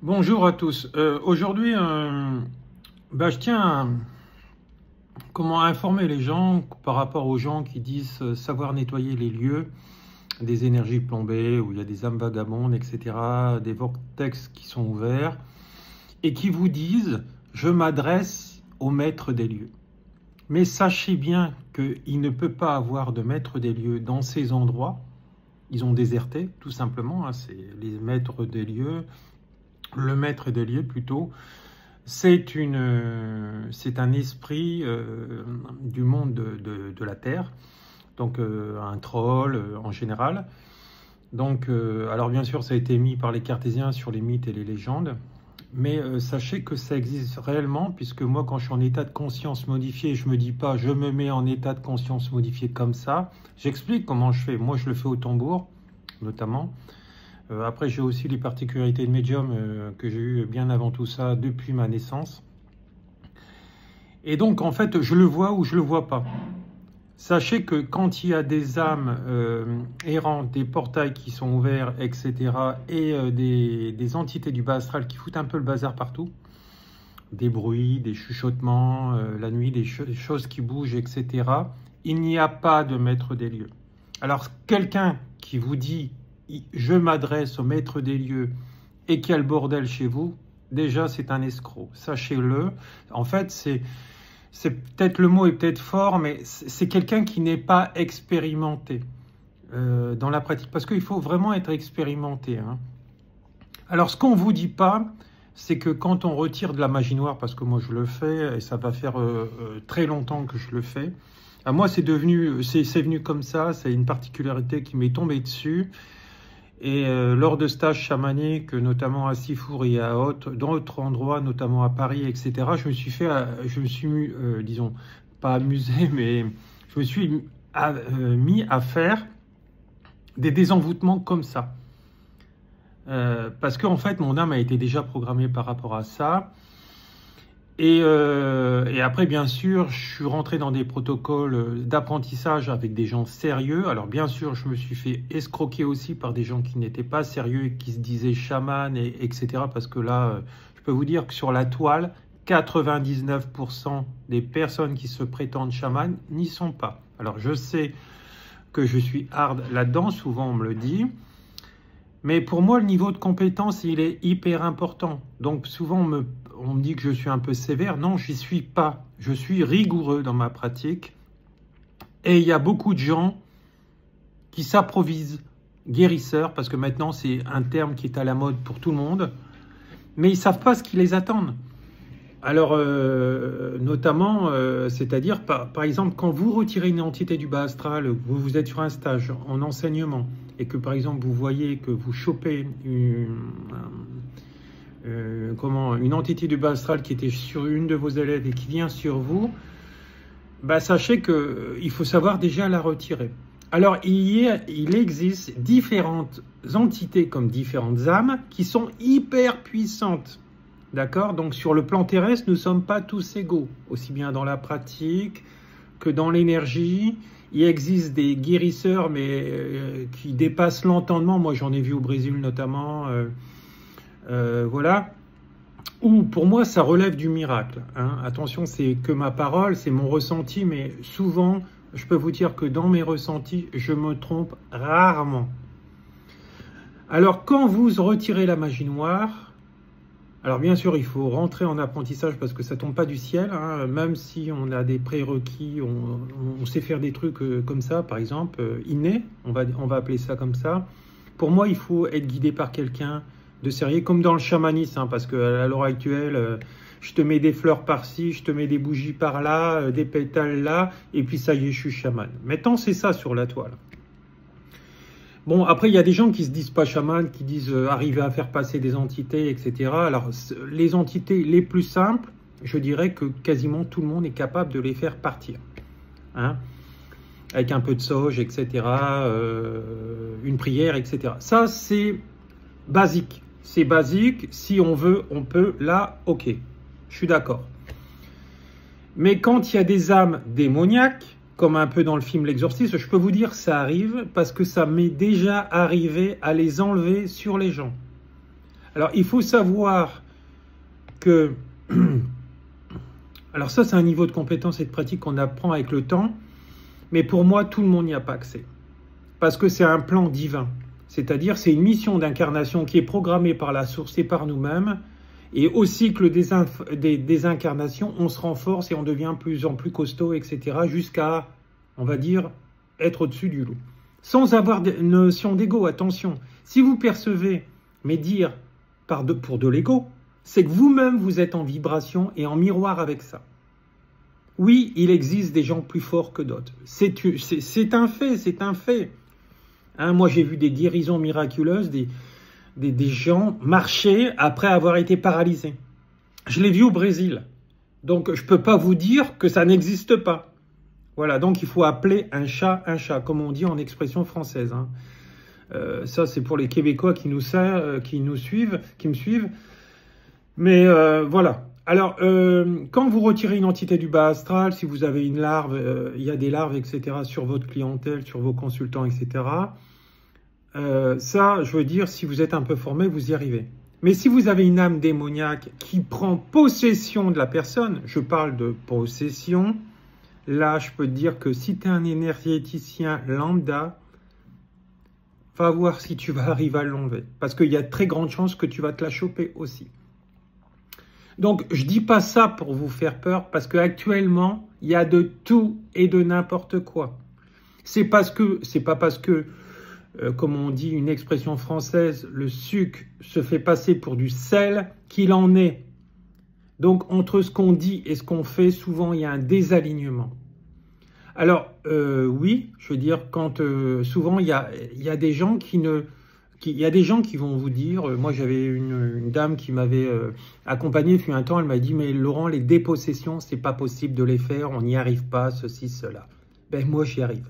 Bonjour à tous. Aujourd'hui, je tiens à informer les gens par rapport aux gens qui disent savoir nettoyer les lieux des énergies plombées, où il y a des âmes vagabondes, etc., des vortex qui sont ouverts, et qui vous disent « je m'adresse au maître des lieux ». Mais sachez bien qu'il ne peut pas avoir de maître des lieux dans ces endroits. Ils ont déserté, tout simplement, hein, c'est les maîtres des lieux. Le maître des lieux, plutôt, c'est un esprit du monde de la Terre, donc un troll en général. Donc, alors bien sûr, ça a été mis par les cartésiens sur les mythes et les légendes, mais sachez que ça existe réellement, puisque moi, quand je suis en état de conscience modifié, je me dis pas, je me mets en état de conscience modifié comme ça. J'explique comment je fais. Moi, je le fais au tambour, notamment. Après, j'ai aussi les particularités de médium que j'ai eues bien avant tout ça, depuis ma naissance. Et donc, en fait, je le vois ou je le vois pas. Sachez que quand il y a des âmes errantes, des portails qui sont ouverts, etc., et des entités du bas astral qui foutent un peu le bazar partout, des bruits, des chuchotements, la nuit, des choses qui bougent, etc., il n'y a pas de maître des lieux. Alors, quelqu'un qui vous dit je m'adresse au maître des lieux et qu'il y a le bordel chez vous, déjà c'est un escroc, sachez-le. En fait, c'est peut-être, le mot est peut-être fort, mais c'est quelqu'un qui n'est pas expérimenté dans la pratique, parce qu'il faut vraiment être expérimenté, hein. Alors, ce qu'on ne vous dit pas, c'est que quand on retire de la magie noire, parce que moi je le fais, et ça va faire très longtemps que je le fais, moi c'est venu comme ça, c'est une particularité qui m'est tombée dessus. Et lors de stages chamaniques, notamment à Sifour et à d'autres endroits, notamment à Paris, etc., je me suis disons, pas amusé, mais je me suis mis à faire des désenvoûtements comme ça. Parce qu'en fait, mon âme a été déjà programmée par rapport à ça. Et après, bien sûr, je suis rentré dans des protocoles d'apprentissage avec des gens sérieux. Alors, bien sûr, je me suis fait escroquer aussi par des gens qui n'étaient pas sérieux et qui se disaient chaman, etc. Parce que là, je peux vous dire que sur la toile, 99% des personnes qui se prétendent chaman n'y sont pas. Alors, je sais que je suis hard là-dedans, souvent on me le dit. Mais pour moi, le niveau de compétence, il est hyper important. Donc, souvent, on me dit que je suis un peu sévère. Non, j'y suis pas. Je suis rigoureux dans ma pratique. Et il y a beaucoup de gens qui s'approvisent guérisseurs, parce que maintenant, c'est un terme qui est à la mode pour tout le monde. Mais ils ne savent pas ce qui les attend. Alors, notamment, c'est-à-dire, par exemple, quand vous retirez une entité du bas astral, vous êtes sur un stage en enseignement, et que, par exemple, vous voyez que vous chopez une entité du bas astral qui était sur une de vos élèves et qui vient sur vous, sachez qu'il faut savoir déjà la retirer. Alors, il existe différentes entités comme différentes âmes qui sont hyper puissantes. D'accord? Donc, sur le plan terrestre, nous ne sommes pas tous égaux, aussi bien dans la pratique que dans l'énergie. Il existe des guérisseurs, mais qui dépassent l'entendement. Moi, j'en ai vu au Brésil notamment. Voilà. Où, pour moi, ça relève du miracle, hein. Attention, c'est que ma parole, c'est mon ressenti, mais souvent, je peux vous dire que dans mes ressentis, je me trompe rarement. Alors, quand vous retirez la magie noire, alors bien sûr, il faut rentrer en apprentissage parce que ça ne tombe pas du ciel, hein. Même si on a des prérequis, on sait faire des trucs comme ça, par exemple, innés, on va appeler ça comme ça. Pour moi, il faut être guidé par quelqu'un de sérieux, comme dans le chamanisme, hein, parce qu'à l'heure actuelle, je te mets des fleurs par-ci, je te mets des bougies par-là, des pétales là, et puis ça y est, je suis chaman. Maintenant, c'est ça sur la toile. Bon, après, il y a des gens qui se disent pas chaman, qui disent arriver à faire passer des entités, etc. Alors, les entités les plus simples, je dirais que quasiment tout le monde est capable de les faire partir, hein, avec un peu de sauge, etc., une prière, etc. Ça, c'est basique. C'est basique. Si on veut, on peut. Là, ok, je suis d'accord. Mais quand il y a des âmes démoniaques, comme un peu dans le film L'Exorciste, je peux vous dire que ça arrive parce que ça m'est déjà arrivé à les enlever sur les gens. Alors, il faut savoir que... Alors ça, c'est un niveau de compétence et de pratique qu'on apprend avec le temps. Mais pour moi, tout le monde n'y a pas accès. Parce que c'est un plan divin. C'est-à-dire, c'est une mission d'incarnation qui est programmée par la source et par nous-mêmes. Et au cycle des incarnations, on se renforce et on devient de plus en plus costaud, etc. Jusqu'à, on va dire, être au-dessus du lot. Sans avoir de notion d'ego, attention. Si vous percevez mes dires pour de l'ego, c'est que vous-même, vous êtes en vibration et en miroir avec ça. Oui, il existe des gens plus forts que d'autres. C'est un fait, c'est un fait. Hein, moi, j'ai vu des guérisons miraculeuses, des gens marcher après avoir été paralysés. Je l'ai vu au Brésil. Donc, je ne peux pas vous dire que ça n'existe pas. Voilà, donc il faut appeler un chat, comme on dit en expression française. Hein. Ça, c'est pour les Québécois qui me suivent. Mais voilà. Alors, quand vous retirez une entité du bas astral, si vous avez une larve, il y a des larves, etc., sur votre clientèle, sur vos consultants, etc., ça, je veux dire, si vous êtes un peu formé, vous y arrivez. Mais si vous avez une âme démoniaque qui prend possession de la personne, je parle de possession, là, je peux te dire que si tu es un énergéticien lambda, va voir si tu vas arriver à l'enlever. Parce qu'il y a de très grandes chances que tu vas te la choper aussi. Donc, je ne dis pas ça pour vous faire peur, parce qu'actuellement, il y a de tout et de n'importe quoi. C'est pas parce que, comme on dit une expression française, le sucre se fait passer pour du sel qu'il en est. Donc, entre ce qu'on dit et ce qu'on fait, souvent, il y a un désalignement. Alors, oui, je veux dire, quand souvent, il y a des gens il y a des gens qui vont vous dire, moi j'avais une dame qui m'avait accompagné depuis un temps, elle m'a dit, mais Laurent, les dépossessions, c'est pas possible de les faire, on n'y arrive pas, ceci, cela. Ben moi j'y arrive.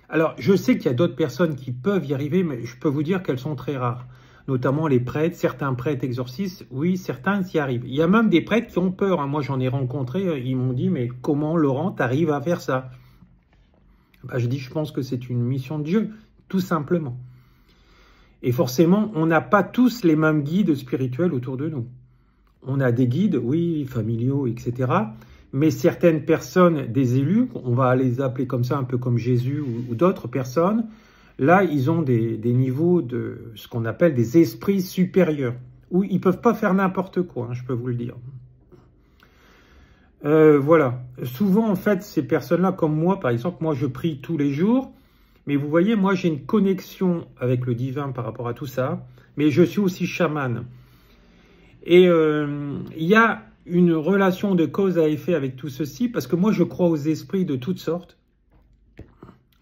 Alors je sais qu'il y a d'autres personnes qui peuvent y arriver, mais je peux vous dire qu'elles sont très rares. Notamment les prêtres, certains prêtres exorcistes, oui, certains y arrivent. Il y a même des prêtres qui ont peur, hein. Moi j'en ai rencontré, ils m'ont dit, mais comment Laurent, t'arrives à faire ça? Ben, je dis, je pense que c'est une mission de Dieu, tout simplement. Et forcément, on n'a pas tous les mêmes guides spirituels autour de nous. On a des guides, oui, familiaux, etc. Mais certaines personnes, des élus, on va les appeler comme ça, un peu comme Jésus ou d'autres personnes, là, ils ont des niveaux de ce qu'on appelle des esprits supérieurs, où ils ne peuvent pas faire n'importe quoi, hein, je peux vous le dire. Voilà. Souvent, en fait, ces personnes-là, comme moi, par exemple, moi, je prie tous les jours. Mais vous voyez, moi, j'ai une connexion avec le divin par rapport à tout ça. Mais je suis aussi chaman. Et il y a une relation de cause à effet avec tout ceci. Parce que moi, je crois aux esprits de toutes sortes.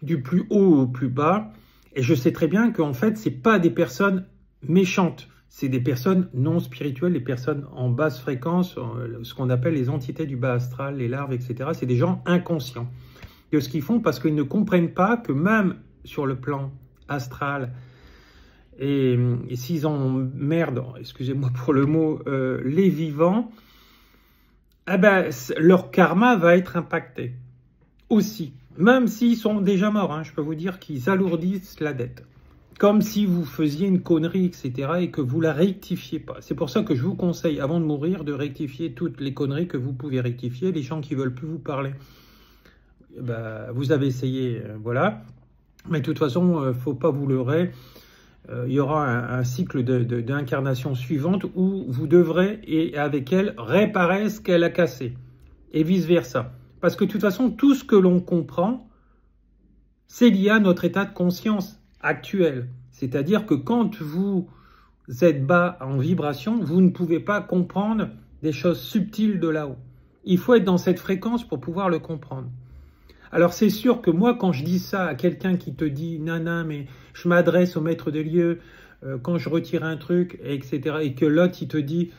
Du plus haut au plus bas. Et je sais très bien qu'en fait, ce n'est pas des personnes méchantes. C'est des personnes non spirituelles, les personnes en basse fréquence, ce qu'on appelle les entités du bas astral, les larves, etc. C'est des gens inconscients de ce qu'ils font parce qu'ils ne comprennent pas que même sur le plan astral, et s'ils emmerdent, excusez-moi pour le mot, les vivants, eh ben, leur karma va être impacté aussi. Même s'ils sont déjà morts, hein, je peux vous dire qu'ils alourdissent la dette. Comme si vous faisiez une connerie, etc. et que vous la rectifiez pas. C'est pour ça que je vous conseille, avant de mourir, de rectifier toutes les conneries que vous pouvez rectifier. Les gens qui ne veulent plus vous parler, ben, vous avez essayé, voilà. Mais de toute façon, il ne faut pas vous leurrer. Il y aura un cycle d'incarnation suivante où vous devrez, et avec elle, réparer ce qu'elle a cassé. Et vice-versa. Parce que de toute façon, tout ce que l'on comprend, c'est lié à notre état de conscience actuel. C'est-à-dire que quand vous êtes bas en vibration, vous ne pouvez pas comprendre des choses subtiles de là-haut. Il faut être dans cette fréquence pour pouvoir le comprendre. Alors c'est sûr que moi, quand je dis ça à quelqu'un qui te dit « Nana, mais je m'adresse au maître des lieux quand je retire un truc, etc. » et que l'autre, il te dit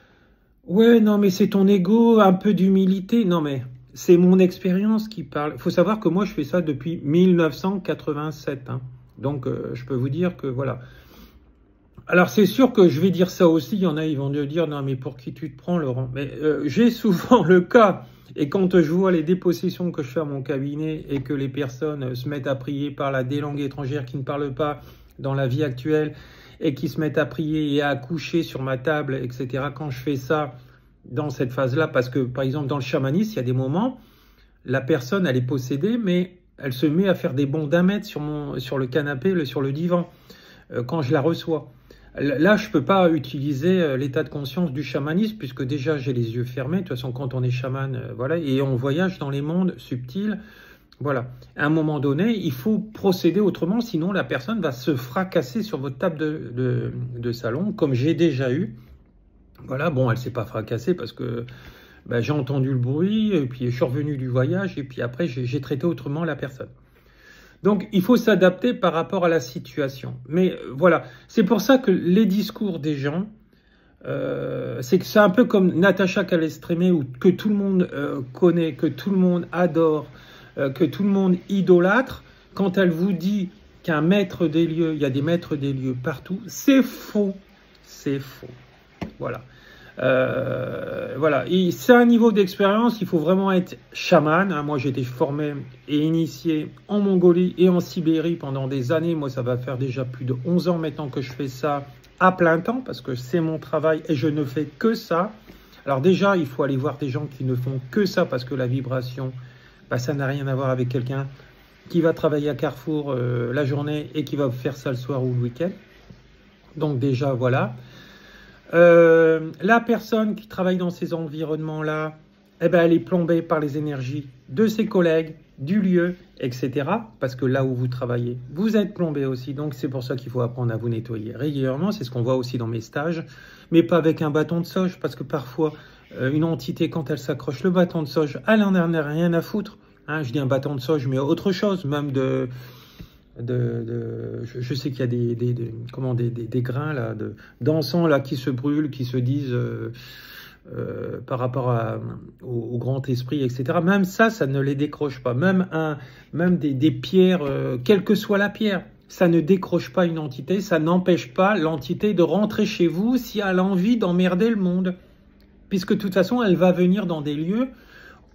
« Ouais, non, mais c'est ton ego, un peu d'humilité. » Non, mais c'est mon expérience qui parle. Il faut savoir que moi, je fais ça depuis 1987. Hein. Donc, je peux vous dire que voilà. Alors, c'est sûr que je vais dire ça aussi. Il y en a, ils vont me dire « Non, mais pour qui tu te prends, Laurent ?» Mais j'ai souvent le cas. Et quand je vois les dépossessions que je fais à mon cabinet et que les personnes se mettent à prier par des langues étrangères qui ne parlent pas dans la vie actuelle et qui se mettent à prier et à coucher sur ma table, etc. Quand je fais ça dans cette phase-là, parce que par exemple dans le chamanisme, il y a des moments, la personne elle est possédée, mais elle se met à faire des bonds d'1 mètre sur le canapé, sur le divan, quand je la reçois. Là, je ne peux pas utiliser l'état de conscience du chamanisme, puisque déjà j'ai les yeux fermés. De toute façon, quand on est chaman, voilà, et on voyage dans les mondes subtils. Voilà. À un moment donné, il faut procéder autrement, sinon la personne va se fracasser sur votre table de salon, comme j'ai déjà eu. Voilà, bon, elle ne s'est pas fracassée parce que ben, j'ai entendu le bruit, et puis je suis revenu du voyage, et puis après, j'ai traité autrement la personne. Donc, il faut s'adapter par rapport à la situation. Mais voilà, c'est pour ça que les discours des gens, c'est un peu comme Natacha Calestrémé, que tout le monde connaît, que tout le monde adore, que tout le monde idolâtre. Quand elle vous dit qu'un maître des lieux, il y a des maîtres des lieux partout, c'est faux. C'est faux. Voilà. Voilà, c'est un niveau d'expérience, il faut vraiment être chaman, hein. Moi j'ai été formé et initié en Mongolie et en Sibérie pendant des années. Moi ça va faire déjà plus de 11 ans maintenant que je fais ça à plein temps, parce que c'est mon travail et je ne fais que ça. Alors déjà il faut aller voir des gens qui ne font que ça, parce que la vibration, bah, ça n'a rien à voir avec quelqu'un qui va travailler à Carrefour la journée et qui va faire ça le soir ou le week-end. Donc déjà voilà. La personne qui travaille dans ces environnements-là, eh ben, elle est plombée par les énergies de ses collègues, du lieu, etc. Parce que là où vous travaillez, vous êtes plombé aussi. Donc c'est pour ça qu'il faut apprendre à vous nettoyer régulièrement. C'est ce qu'on voit aussi dans mes stages. Mais pas avec un bâton de sauge, parce que parfois, une entité, quand elle s'accroche le bâton de sauge, elle en a rien à foutre. Hein, je dis un bâton de sauge, mais autre chose, même je sais qu'il y a des grains là, d'encens là qui se brûlent, qui se disent par rapport au grand esprit, etc. Même ça ne les décroche pas. Même des pierres, quelle que soit la pierre, ça ne décroche pas une entité, ça n'empêche pas l'entité de rentrer chez vous si elle a envie d'emmerder le monde. Puisque de toute façon, elle va venir dans des lieux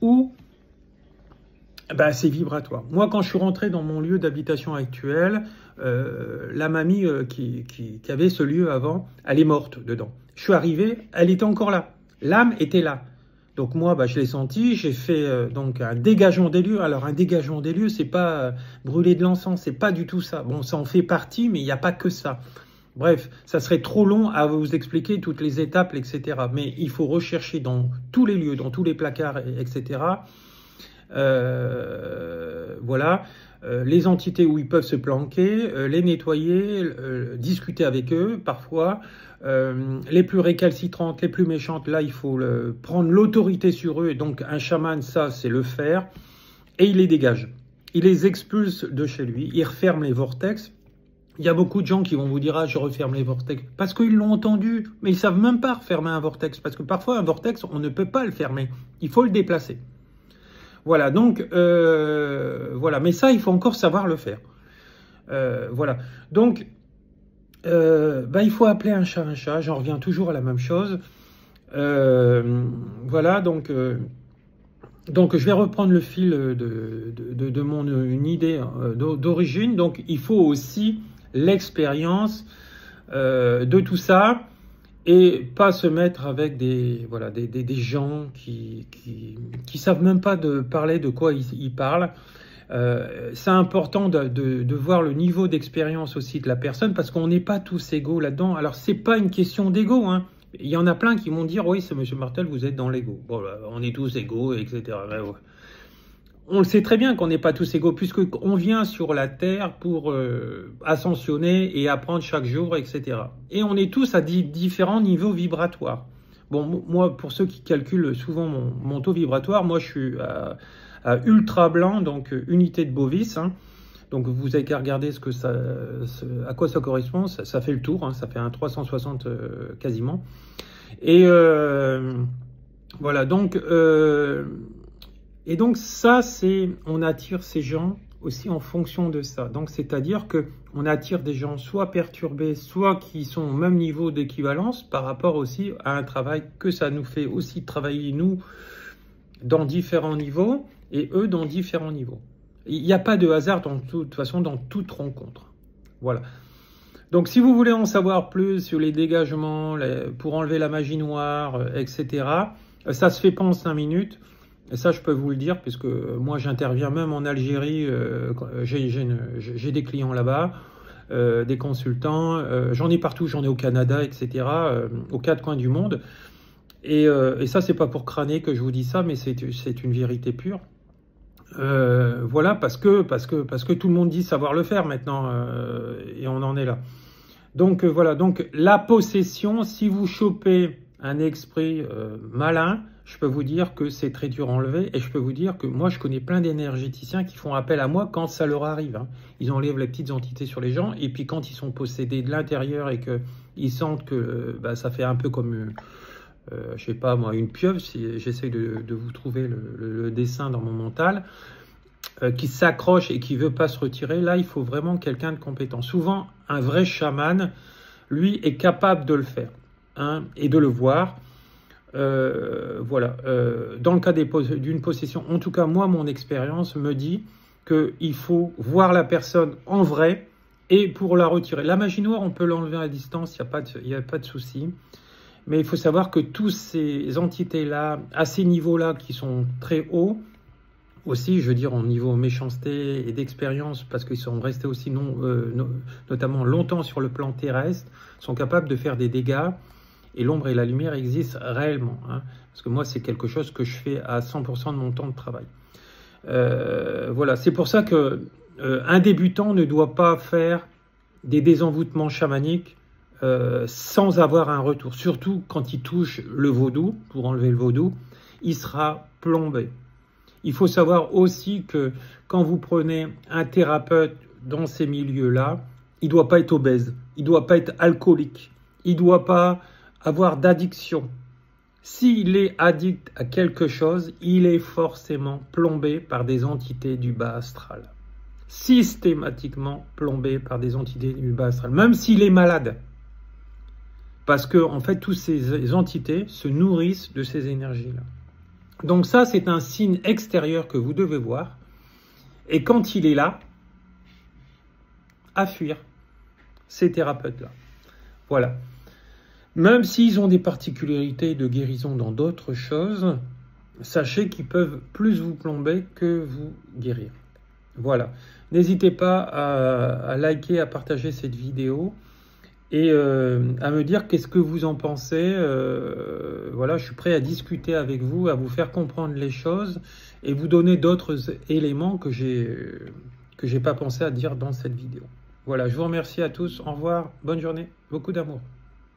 où ben, c'est vibratoire. Moi, quand je suis rentré dans mon lieu d'habitation actuel, la mamie qui avait ce lieu avant, elle est morte dedans. Je suis arrivé, elle était encore là. L'âme était là. Donc moi, ben, je l'ai senti, j'ai fait donc un dégagement des lieux. Alors un dégagement des lieux, c'est pas brûler de l'encens, c'est pas du tout ça. Bon, ça en fait partie, mais il n'y a pas que ça. Bref, ça serait trop long à vous expliquer toutes les étapes, etc. Mais il faut rechercher dans tous les lieux, dans tous les placards, etc. Voilà, les entités où ils peuvent se planquer, les nettoyer, discuter avec eux parfois, les plus récalcitrantes, les plus méchantes, là il faut prendre l'autorité sur eux, et donc un chaman, ça c'est le faire, et il les dégage, il les expulse de chez lui, il referme les vortex. Il y a beaucoup de gens qui vont vous dire « Ah, je referme les vortex » parce qu'ils l'ont entendu, mais ils ne savent même pas refermer un vortex, parce que parfois un vortex, on ne peut pas le fermer, il faut le déplacer. Voilà, donc, voilà. Mais ça, il faut encore savoir le faire. Voilà. Donc, ben, il faut appeler un chat, j'en reviens toujours à la même chose. Voilà, donc je vais reprendre le fil de une idée d'origine. Donc, il faut aussi l'expérience de tout ça. Et pas se mettre avec des gens qui savent même pas parler de quoi ils parlent. C'est important de voir le niveau d'expérience aussi de la personne, parce qu'on n'est pas tous égaux là-dedans. Alors, c'est pas une question d'ego, hein. Il y en a plein qui vont dire « Oui, c'est Monsieur Martel, vous êtes dans l'ego. Bon, là, on est tous égaux, etc. » Ouais. On le sait très bien qu'on n'est pas tous égaux, puisqu'on vient sur la Terre pour ascensionner et apprendre chaque jour, etc. Et on est tous à différents niveaux vibratoires. Bon, moi, pour ceux qui calculent souvent mon taux vibratoire, moi, je suis à ultra blanc, donc unité de Bovis. Hein. Donc, vous avez qu'à regarder à quoi ça correspond. Ça fait le tour, hein, ça fait un 360 quasiment. Et voilà, donc... Et donc ça, on attire ces gens aussi en fonction de ça. Donc c'est-à-dire qu'on attire des gens soit perturbés, soit qui sont au même niveau d'équivalence par rapport aussi à un travail que ça nous fait aussi travailler nous dans différents niveaux et eux dans différents niveaux. Il n'y a pas de hasard de toute façon dans toute rencontre. Voilà. Donc, si vous voulez en savoir plus sur les dégagements, pour enlever la magie noire, etc., ça se fait pas en 5 minutes. Et ça, je peux vous le dire, puisque moi, j'interviens même en Algérie. J'ai des clients là-bas, des consultants. J'en ai partout, j'en ai au Canada, etc., aux 4 coins du monde. Et ça, c'est pas pour crâner que je vous dis ça, mais c'est une vérité pure. Voilà, parce que tout le monde dit savoir le faire maintenant, et on en est là. Donc voilà, donc la possession, si vous chopez un esprit malin, je peux vous dire que c'est très dur à enlever, et je peux vous dire que moi je connais plein d'énergéticiens qui font appel à moi quand ça leur arrive, hein. Ils enlèvent les petites entités sur les gens, et puis quand ils sont possédés de l'intérieur et qu'ils sentent que ça fait un peu comme... je sais pas moi, une pieuvre, si j'essaie de vous trouver le dessin dans mon mental, qui s'accroche et qui veut pas se retirer, là il faut vraiment quelqu'un de compétent. Souvent un vrai chaman, lui, est capable de le faire, hein, et de le voir. Voilà. Dans le cas d'une possession, en tout cas moi, mon expérience me dit qu'il faut voir la personne en vrai et pour la retirer. La magie noire, on peut l'enlever à distance, il n'y a pas de souci. Mais il faut savoir que tous ces entités-là, à ces niveaux-là qui sont très hauts, aussi, je veux dire, en niveau méchanceté et d'expérience, parce qu'ils sont restés aussi notamment longtemps sur le plan terrestre, sont capables de faire des dégâts, et l'ombre et la lumière existent réellement, hein, parce que moi, c'est quelque chose que je fais à 100% de mon temps de travail. Voilà, c'est pour ça que un débutant ne doit pas faire des désenvoûtements chamaniques sans avoir un retour. Surtout quand il touche le vaudou, pour enlever le vaudou, il sera plombé. Il faut savoir aussi que quand vous prenez un thérapeute dans ces milieux-là, il ne doit pas être obèse, il ne doit pas être alcoolique, il ne doit pas avoir d'addiction. S'il est addict à quelque chose, il est forcément plombé par des entités du bas astral. Systématiquement plombé par des entités du bas astral, même s'il est malade. Parce que, en fait, toutes ces entités se nourrissent de ces énergies-là. Donc ça, c'est un signe extérieur que vous devez voir. Et quand il est là, à fuir ces thérapeutes-là. Voilà. Même s'ils ont des particularités de guérison dans d'autres choses, sachez qu'ils peuvent plus vous plomber que vous guérir. Voilà. N'hésitez pas à liker, à partager cette vidéo. Et à me dire qu'est-ce que vous en pensez. Voilà, je suis prêt à discuter avec vous, à vous faire comprendre les choses et vous donner d'autres éléments que j'ai pas pensé à dire dans cette vidéo. Voilà, je vous remercie à tous. Au revoir, bonne journée, beaucoup d'amour.